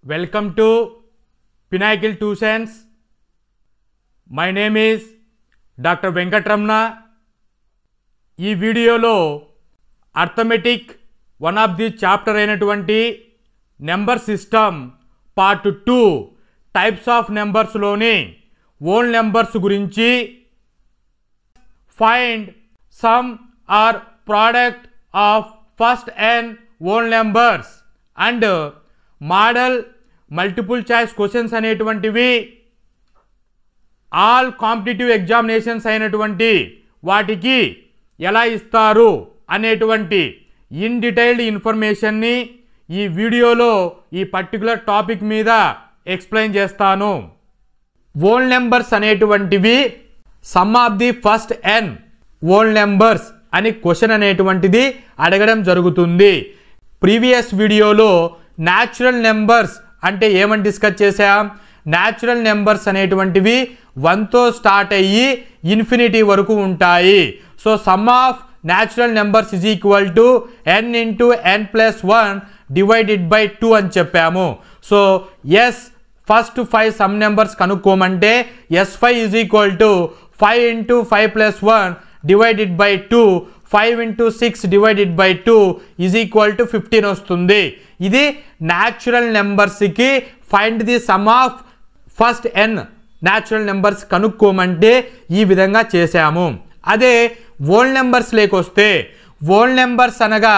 Welcome to Pinnacle Tuitions. My name is Dr. Venkatramana. ఈ వీడియోలో arithmetic one of the chapter అయినటువంటి number system part 2 types of నెంబర్స్లోని whole numbers గురించి find sum or product of first and whole numbers and model multiple choice questions అనేటువంటివి all competitive examinations అయినటువంటి వాటికి ఎలా ఇస్తారు అనేటువంటి ఇన్ డీటెయిల్డ్ ఇన్ఫర్మేషన్ని ఈ వీడియోలో ఈ పర్టికులర్ టాపిక్ మీద ఎక్స్ప్లెయిన్ చేస్తాను. ఓల్ నెంబర్స్ అనేటువంటివి sum of the first n whole numbers అని క్వశ్చన్ అనేటువంటిది అడగడం జరుగుతుంది. ప్రీవియస్ వీడియోలో న్యాచురల్ నెంబర్స్ అంటే ఏమని డిస్కస్ చేసాం? న్యాచురల్ నెంబర్స్ అనేటువంటివి 1తో స్టార్ట్ అయ్యి ఇన్ఫినిటీ వరకు ఉంటాయి. So sum of natural numbers is equal to n into n+1 divided by 2 అని చెప్పాము. So S first 5 sum numbers కనుక్కోమంటే S5 is equal to 5 into 5+1 divided by 2, 5 into 6 divided by 2 is equal to 15 వస్తుంది. ఇది natural నెంబర్స్కి find the sum of first n natural numbers కనుక్కోమంటే ఈ విధంగా చేసాము. అదే ఓల్ నెంబర్స్ లేకొస్తే ఓల్ నెంబర్స్ అనగా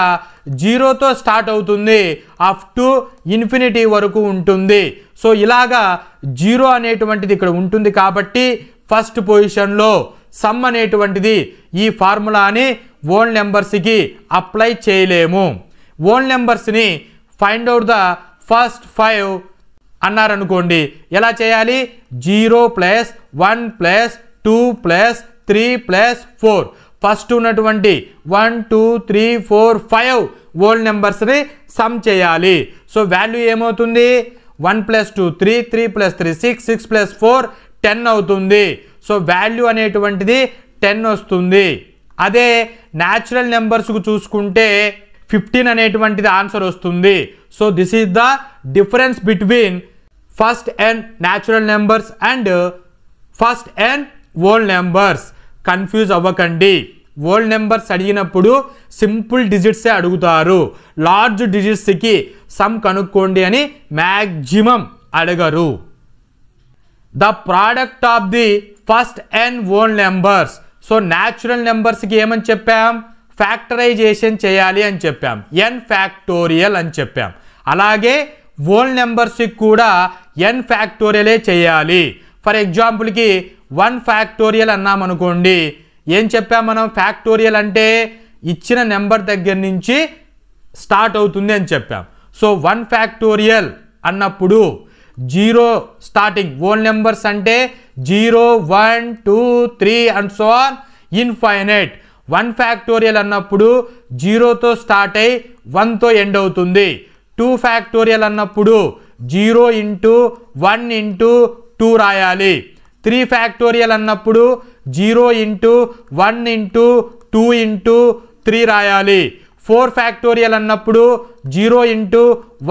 0తో స్టార్ట్ అవుతుంది, అప్ టు ఇన్ఫినిటీ వరకు ఉంటుంది. సో ఇలాగా 0 అనేటువంటిది ఇక్కడ ఉంటుంది కాబట్టి ఫస్ట్ పొజిషన్లో సమ్ అనేటువంటిది ఈ ఫార్ములాని ఓల్ నెంబర్స్కి అప్లై చేయలేము. ఓల్ నెంబర్స్ని ఫైండ్ అవుట్ ద ఫస్ట్ 5 అన్నారనుకోండి, ఎలా చేయాలి? 0 + 1 + 2 + 3 + 4 ఫస్ట్ ఉన్నటువంటి 1 2 3 4 5 ఓల్ నెంబర్స్ని సమ్ చేయాలి. సో వాల్యూ ఏమవుతుంది? 1 + 2 3, 3 + 3 6, 6 + 4 10 అవుతుంది. సో వాల్యూ అనేటువంటిది 10 వస్తుంది. అదే న్యాచురల్ నెంబర్స్కు చూసుకుంటే 15 అనేటువంటిది ఆన్సర్ వస్తుంది. So this is the difference between first and natural numbers and first and whole numbers. Confuse అవ్వకండి. ఓల్ నెంబర్స్ అడిగినప్పుడు సింపుల్ డిజిట్సే అడుగుతారు. లార్జ్ డిజిట్స్కి సమ్ కనుక్కోండి అని మ్యాక్సిమం అడగరు. The product of the first and whole numbers. So natural నెంబర్స్కి ఏమని చెప్పాం? ఫ్యాక్టరైజేషన్ చేయాలి అని చెప్పాం, n ఫ్యాక్టోరియల్ అని చెప్పాం. అలాగే ఓల్ నెంబర్స్కి కూడా n ఫ్యాక్టోరియలే చేయాలి. ఫర్ ఎగ్జాంపుల్కి 1 ఫ్యాక్టోరియల్ అన్నామనుకోండి, ఏం చెప్పాం మనం? ఫ్యాక్టోరియల్ అంటే ఇచ్చిన నెంబర్ దగ్గర నుంచి స్టార్ట్ అవుతుంది అని చెప్పాం. సో 1 ఫ్యాక్టోరియల్ అన్నప్పుడు 0 స్టార్టింగ్ ఓల్ నెంబర్స్ అంటే 0 1 2 3 and so on infinite. 1 factorial అన్నప్పుడు 0తో స్టార్ట్ అయ్యి 1తో ఎండ్ అవుతుంది. 2 ఫ్యాక్టోరియల్ అన్నప్పుడు 0 ఇంటూ 1 ఇంటూ 2 రాయాలి. 3 ఫ్యాక్టోరియల్ అన్నప్పుడు 0 ఇంటూ 1 ఇంటూ 2 ఇంటూ 3 రాయాలి. 4 ఫ్యాక్టోరియల్ అన్నప్పుడు 0 ఇంటూ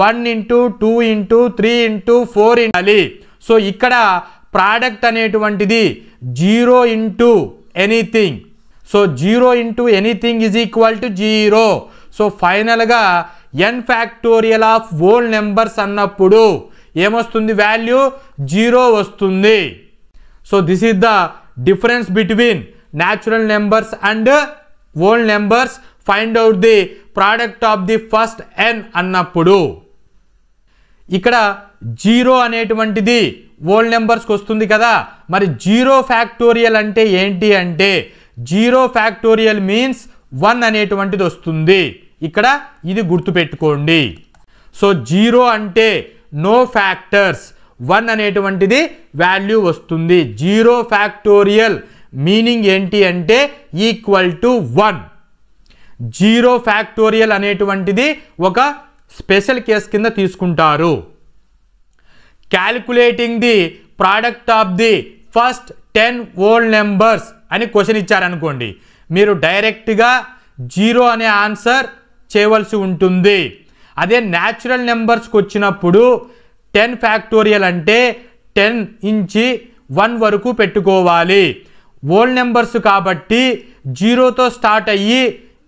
1 ఇంటూ 2 ఇంటూ 3 ఇంటూ 4 రాయాలి. సో ఇక్కడ ప్రోడక్ట్ అనేటువంటిది 0 into anything. So 0 into anything is equal to 0. So ఫైనల్గా n factorial of whole numbers అన్నప్పుడు ఏమొస్తుంది? వాల్యూ 0 వస్తుంది. So this is the difference between natural numbers and whole numbers. Find out the product of the first n అన్నప్పుడు ఇక్కడ 0 అనేటువంటిది whole నెంబర్స్కి వస్తుంది కదా. మరి 0 ఫ్యాక్టోరియల్ అంటే ఏంటి అంటే 0 ఫ్యాక్టోరియల్ మీన్స్ 1 అనేటువంటిది వస్తుంది. ఇక్కడ ఇది గుర్తుపెట్టుకోండి. సో 0 అంటే నో ఫ్యాక్టర్స్, 1 అనేటువంటిది వాల్యూ వస్తుంది. 0 ఫ్యాక్టోరియల్ మీనింగ్ ఏంటి అంటే ఈక్వల్ టు 1. 0 ఫ్యాక్టోరియల్ అనేటువంటిది ఒక స్పెషల్ కేస్ కింద తీసుకుంటారు. Calculating the product of the first 10 whole numbers అని క్వశ్చన్ ఇచ్చారనుకోండి, మీరు డైరెక్ట్గా 0 అనే ఆన్సర్ చేయవలసి ఉంటుంది. అదే న్యాచురల్ నెంబర్స్కి వచ్చినప్పుడు 10 ఫ్యాక్టోరియల్ అంటే 10 నుంచి 1 వరకు పెట్టుకోవాలి. హోల్ నెంబర్స్ కాబట్టి 0తో స్టార్ట్ అయ్యి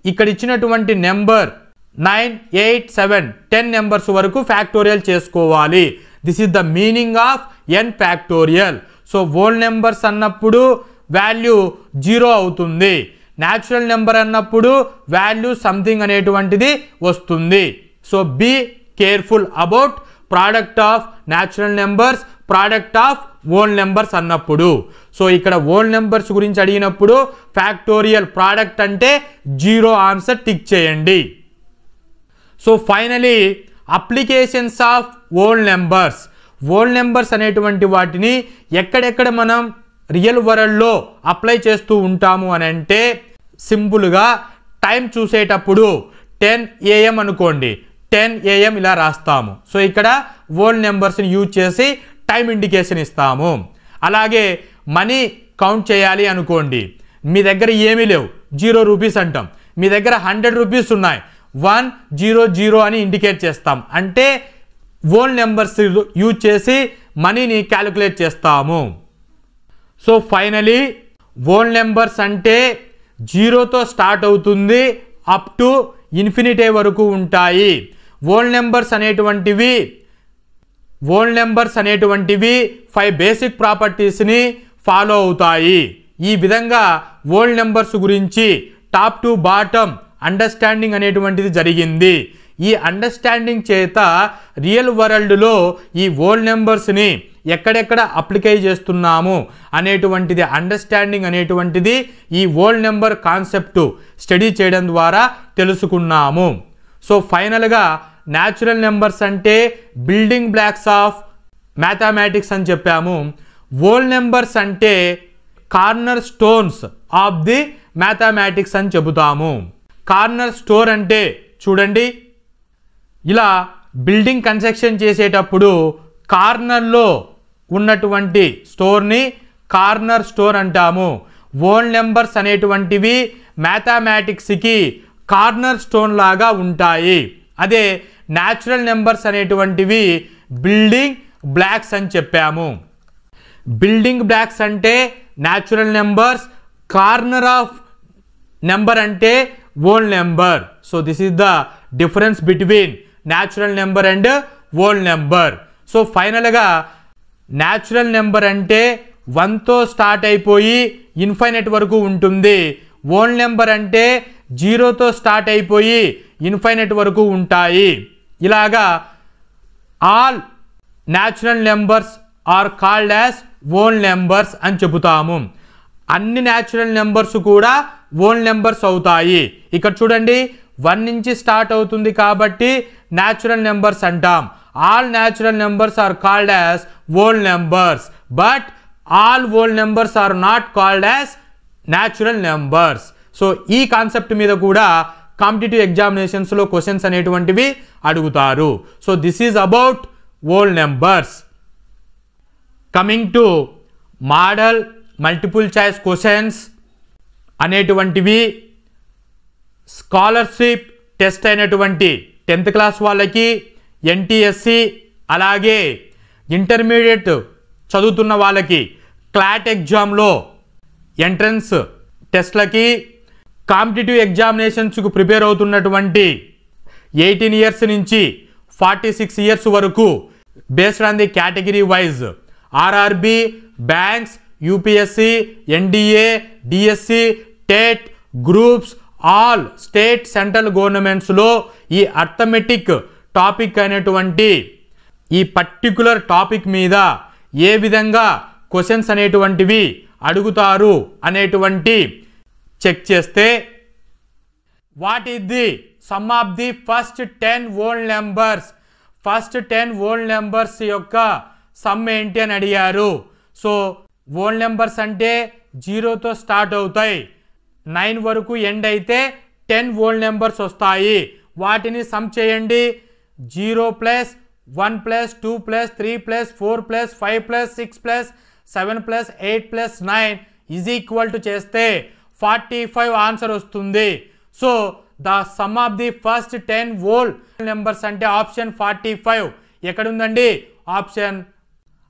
ఇక్కడ ఇచ్చినటువంటి నెంబర్ 9, 8, 7, 10 నెంబర్స్ వరకు ఫ్యాక్టోరియల్ చేసుకోవాలి. This is the meaning of n factorial. So whole numbers అన్నప్పుడు వాల్యూ 0 అవుతుంది. న్యాచురల్ నెంబర్ అన్నప్పుడు వాల్యూ సంథింగ్ అనేటువంటిది వస్తుంది. So be careful about product of natural numbers, product of whole numbers అన్నప్పుడు. సో ఇక్కడ whole numbers గురించి అడిగినప్పుడు ఫ్యాక్టోరియల్ ప్రోడక్ట్ అంటే 0 ఆన్సర్ టిక్ చేయండి. So finally applications of whole numbers. Whole numbers అనేటువంటి వాటిని ఎక్కడెక్కడ మనం రియల్ వరల్డ్లో అప్లై చేస్తూ ఉంటాము అని అంటే సింపుల్గా టైం చూసేటప్పుడు 10 AM అనుకోండి, 10 AM ఇలా రాస్తాము. సో ఇక్కడ హోల్ నెంబర్స్ని యూజ్ చేసి టైం ఇండికేషన్ ఇస్తాము. అలాగే మనీ కౌంట్ చేయాలి అనుకోండి, మీ దగ్గర ఏమీ లేవు, 0 రూపీస్ అంటాం. మీ దగ్గర 100 రూపీస్ ఉన్నాయి, 100 అని ఇండికేట్ చేస్తాం. అంటే హోల్ నెంబర్స్ యూజ్ చేసి మనీని క్యాలిక్యులేట్ చేస్తాము. సో ఫైనలీ హోల్ నెంబర్స్ అంటే 0తో స్టార్ట్ అవుతుంది, అప్ టు ఇన్ఫినిటీ వరకు ఉంటాయి. హోల్ నెంబర్స్ అనేటువంటివి 5 బేసిక్ ప్రాపర్టీస్ని ఫాలో అవుతాయి. ఈ విధంగా హోల్ నెంబర్స్ గురించి టాప్ టు బాటమ్ అండర్స్టాండింగ్ అనేటువంటిది జరిగింది. ఈ అండర్స్టాండింగ్ చేత రియల్ వరల్డ్లో ఈ హోల్ నెంబర్స్ని ఎక్కడెక్కడ అప్లికై చేస్తున్నాము అనేటువంటిది అండర్స్టాండింగ్ అనేటువంటిది ఈ హోల్ నెంబర్ కాన్సెప్ట్ స్టడీ చేయడం ద్వారా తెలుసుకున్నాము. సో ఫైనల్గా న్యాచురల్ నెంబర్స్ అంటే బిల్డింగ్ బ్లాక్స్ ఆఫ్ మ్యాథమెటిక్స్ అని చెప్పాము. హోల్ నెంబర్స్ అంటే corner stones of the mathematics అని చెబుతాము. కార్నర్ స్టోర్ అంటే చూడండి, ఇలా బిల్డింగ్ కన్స్ట్రక్షన్ చేసేటప్పుడు కార్నర్లో ఉన్నటువంటి స్టోర్ని కార్నర్ స్టోర్ అంటాము. హోల్ నెంబర్స్ అనేటువంటివి మ్యాథమెటిక్స్కి కార్నర్ స్టోన్ లాగా ఉంటాయి. అదే న్యాచురల్ నెంబర్స్ అనేటువంటివి బిల్డింగ్ బ్లాక్స్ అని చెప్పాము. బిల్డింగ్ బ్లాక్స్ అంటే natural numbers, corner of number అంటే whole number. So this is the difference between natural number and whole number. So ఫైనల్గా న్యాచురల్ నెంబర్ అంటే 1తో స్టార్ట్ అయిపోయి ఇన్ఫైనైట్ వరకు ఉంటుంది. హోల్ నెంబర్ అంటే 0తో స్టార్ట్ అయిపోయి ఇన్ఫైనైట్ వరకు ఉంటాయి. ఇలాగా all natural numbers are called as whole numbers అని చెబుతాము. అన్ని న్యాచురల్ నెంబర్స్ కూడా హోల్ నెంబర్స్ అవుతాయి. ఇక్కడ చూడండి, 1 నుంచి స్టార్ట్ అవుతుంది కాబట్టి న్యాచురల్ నెంబర్స్ అంటాం. All natural numbers are called as whole numbers, but all whole numbers are not called as natural numbers. So ఈ కాన్సెప్ట్ మీద కూడా కాంపిటేటివ్ ఎగ్జామినేషన్స్లో క్వశ్చన్స్ అనేటువంటివి అడుగుతారు. So this is about whole numbers. Coming to model multiple choice questions అనేటువంటివి scholarship test అయినటువంటి 10th class వాళ్ళకి, NTSC అలాగే ఇంటర్మీడియట్ చదువుతున్న వాళ్ళకి క్లాట్ ఎగ్జామ్లో ఎంట్రన్స్ టెస్ట్లకి, కాంపిటేటివ్ ఎగ్జామినేషన్స్కు ప్రిపేర్ అవుతున్నటువంటి 18 ఇయర్స్ నుంచి 46 ఇయర్స్ వరకు based on the category wise RRB, బ్యాంక్స్, UPSC, NDA, DSC, TET, groups, all state central గవర్నమెంట్స్లో ఈ అర్థమెటిక్ టాపిక్ అయినటువంటి ఈ పర్టిక్యులర్ టాపిక్ మీద ఏ విధంగా క్వశ్చన్స్ అనేటువంటివి అడుగుతారు అనేటువంటి చెక్ చేస్తే, what is the sum of the first 10 whole numbers, first 10 whole numbers యొక్క సమ్ ఏంటి అని అడిగారు. సో హోల్ నెంబర్స్ అంటే 0తో స్టార్ట్ అవుతాయి, 9 వరకు ఎండ్ అయితే 10 హోల్ నెంబర్స్ వస్తాయి. వాటిని సమ్ చేయండి. 0 + 1 + 2 + 3 + 4 + 5 + 6 + 7 + 8 + 9 ఈజ్ ఈక్వల్ టు చేస్తే 45 ఆన్సర్ వస్తుంది. So the sum of the first 10 whole numbers అంటే ఆప్షన్ 45 ఎక్కడుందండి? option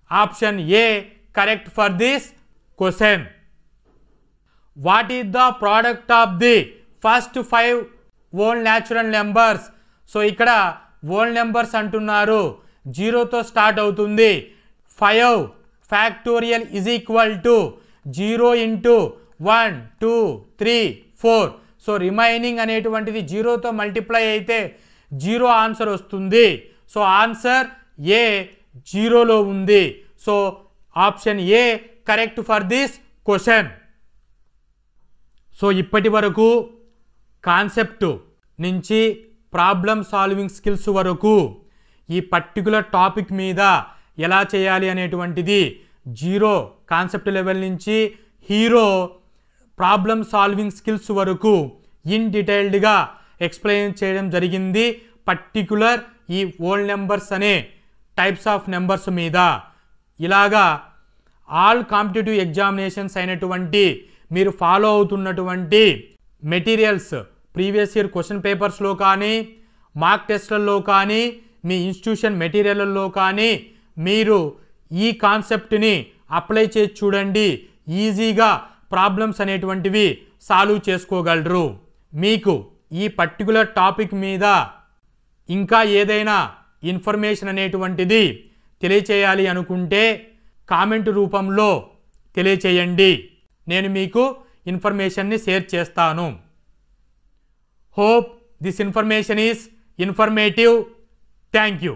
A correct for this question. What is the product of the first 5 whole natural numbers? So ఇక్కడ whole numbers అంటున్నారు, 0తో start అవుతుంది. 5 factorial is equal to 0 into 1 2 3 4. So remaining అనేటువంటిది 0తో multiply అయితే 0 answer వస్తుంది. So answer ఏ 0లో ఉంది. So option A correct for this question. So ఇప్పటి వరకు concept నుంచి ప్రాబ్లమ్ సాల్వింగ్ స్కిల్స్ వరకు ఈ పర్టికులర్ టాపిక్ మీద ఎలా చేయాలి అనేటువంటిది జీరో కాన్సెప్ట్ లెవెల్ నుంచి హీరో ప్రాబ్లమ్ సాల్వింగ్ స్కిల్స్ వరకు ఇన్ డీటెయిల్డ్గా ఎక్స్ప్లెయిన్ చేయడం జరిగింది. పర్టికులర్ ఈ హోల్ నెంబర్స్ అనే టైప్స్ ఆఫ్ నెంబర్స్ మీద. ఇలాగా ఆల్ కాంపిటేటివ్ ఎగ్జామినేషన్స్ అయినటువంటి మీరు ఫాలో అవుతున్నటువంటి మెటీరియల్స్ ప్రీవియస్ ఇయర్ క్వశ్చన్ పేపర్స్లో కానీ మార్క్ టెస్ట్లలో కానీ మీ ఇన్స్టిట్యూషన్ మెటీరియల్లో కానీ మీరు ఈ కాన్సెప్ట్ని అప్లై చేసి చూడండి. ఈజీగా ప్రాబ్లమ్స్ అనేటువంటివి సాల్వ్ చేసుకోగలరు. మీకు ఈ పర్టికులర్ టాపిక్ మీద ఇంకా ఏదైనా ఇన్ఫర్మేషన్ అనేటువంటిది తెలియచేయాలి అనుకుంటే కామెంట్ రూపంలో తెలియచేయండి. నేను మీకు ఇన్ఫర్మేషన్ని షేర్ చేస్తాను. Hope this information is informative. Thank you.